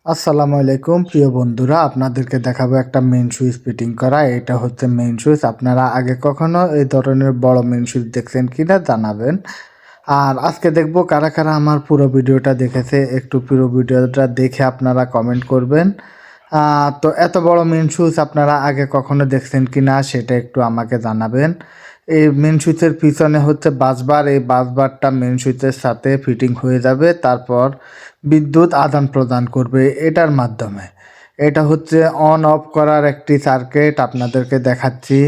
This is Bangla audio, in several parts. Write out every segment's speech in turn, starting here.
আসসালামু আলাইকুম প্রিয় বন্ধুরা, আপনাদেরকে দেখাবো একটা মেইন সুইচ ফিটিং করা। এটা হচ্ছে মেইন সুইচ। আপনারা আগে কখনো এই ধরনের বড় মেইন সুইচ দেখছেন কিনা জানাবেন। আর আজকে দেখবো কারা কারা আমার পুরো ভিডিওটা দেখেছে। একটু পুরো ভিডিওটা দেখে আপনারা কমেন্ট করবেন। তো এত বড় মেইন সুইচ আপনারা আগে কখনো দেখছেন কিনা সেটা একটু আমাকে জানাবেন। এই মেইন সুইচের পিছনে হচ্ছে বাসবার। এই বাসবারটা মেইন সুইচের সাথে ফিটিং হয়ে যাবে, তারপর বিদ্যুৎ আদান প্রদান করবে এটার মাধ্যমে। এটা হচ্ছে অন অফ করার একটি সার্কিট, আপনাদেরকে দেখাচ্ছি।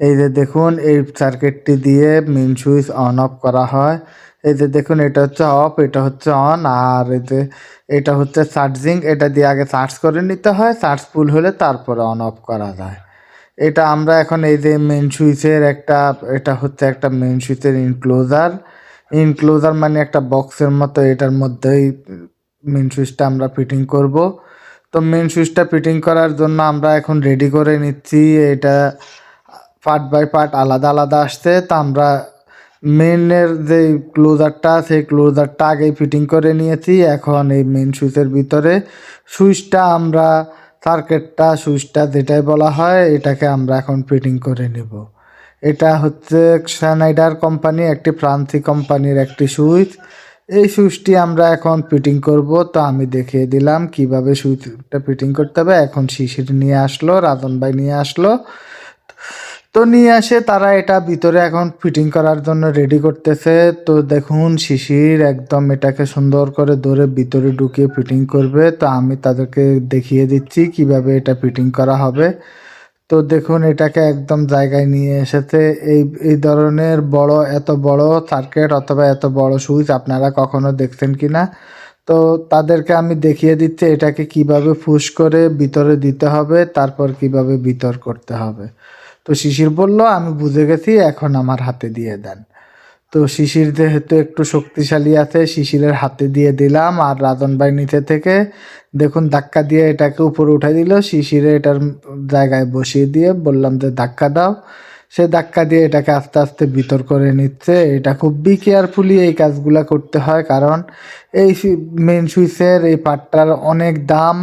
এই যে দেখুন, এই সার্কিটটি দিয়ে মেইন সুইচ অন অফ করা হয়। এই যে দেখুন, এটা হচ্ছে অফ, এটা হচ্ছে অন। আর এই যে এটা হচ্ছে চার্জিং। এটা দিয়ে আগে চার্জ করে নিতে হয়, চার্জ ফুল হলে তারপরে অন অফ করা যায়। এটা আমরা এখন এই যে মেইন সুইচের এটা হচ্ছে একটা মেইন সুইচের ইনক্লোজার মানে একটা বক্সের মতো। এটার মধ্যেই মেইন সুইচটা আমরা ফিটিং করব। তো মেইন সুইচটা ফিটিং করার জন্য আমরা এখন রেডি করে নিচ্ছি। এটা পার্ট বাই পার্ট আলাদা আলাদা আসছে। তো আমরা মেইনের যে ক্লোজারটা, সেই ক্লোজারটা আগেই ফিটিং করে নিয়েছি। এখন এই মেইন সুইচের ভিতরে সুইচটা আমরা সুইচটা যেটাই বলা হয়, এটাকে আমরা এখন ফিটিং করে নেব। এটা হচ্ছে স্নাইডার কোম্পানি, একটি ফ্রান্সি কোম্পানির একটি সুইচ। এই সুইচটি আমরা এখন ফিটিং করব। তো আমি দেখিয়ে দিলাম কিভাবে সুইচটা ফিটিং করতে হবে। এখন শিশির নিয়ে আসলো, রাজন ভাই নিয়ে আসলো। তো নিয়ে আসে তারা এটা ভিতরে এখন ফিটিং করার জন্য রেডি করতেছে। তো দেখুন, শিশির একদম এটাকে সুন্দর করে ধরে ভিতরে ঢুকিয়ে ফিটিং করবে। তো আমি তাদেরকে দেখিয়ে দিচ্ছি কিভাবে এটা ফিটিং করা হবে। তো দেখুন, এটাকে একদম জায়গায় নিয়ে এসেছে। এই ধরনের এত বড় সার্কিট অথবা এত বড় সুইচ আপনারা কখনো দেখছেন কিনা। তো তাদেরকে আমি দেখিয়ে দিচ্ছি এটাকে কিভাবে পুশ করে ভিতরে দিতে হবে, তারপর কিভাবে ভিতর করতে হবে। তো শিশির বলল, আমি বুঝে গেছি, এখন আমার হাতে দিয়ে দেন। তো শিশির যেহেতু একটু শক্তিশালী আছে, শিশিরের হাতে দিয়ে দিলাম। আর রাজন ভাই নিচে থেকে দেখুন ধাক্কা দিয়ে এটাকে উপরে উঠাই দিল। শিশিরে এটার জায়গায় বসিয়ে দিয়ে বললাম যে ধাক্কা দাও। সে ধাক্কা দিয়ে এটাকে আস্তে আস্তে ভিতর করে নিচ্ছে। এটা খুবই কেয়ারফুলি এই কাজগুলা করতে হয়, কারণ এই মেইন সুইচের এই পার্টটার অনেক দাম।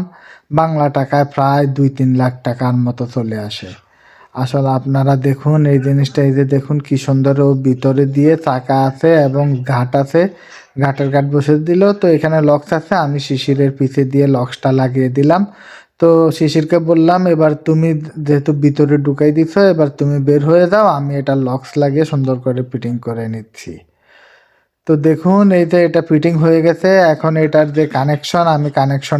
বাংলা টাকায় প্রায় 2-3 লাখ টাকার মতো চলে আসে। আসলে আপনারা দেখুন এই জিনিসটা, এই যে দেখুন কি সুন্দর, ও ভিতরে দিয়ে চাকা আছে এবং ঘাট আছে, ঘাটের ঘাট বসে দিল। তো এখানে লক্স আছে, আমি শিশিরের পিছে দিয়ে লক্সটা লাগিয়ে দিলাম। তো শিশিরকে বললাম, এবার তুমি যেহেতু ভিতরে ঢুকাই দিছো, এবার তুমি বের হয়ে যাও, আমি এটা লক্স লাগিয়ে সুন্দর করে ফিটিং করে নিচ্ছি। তো দেখুন, এই যে এটা ফিটিং হয়ে গেছে। এখন এটার যে কানেকশন, আমি কানেকশন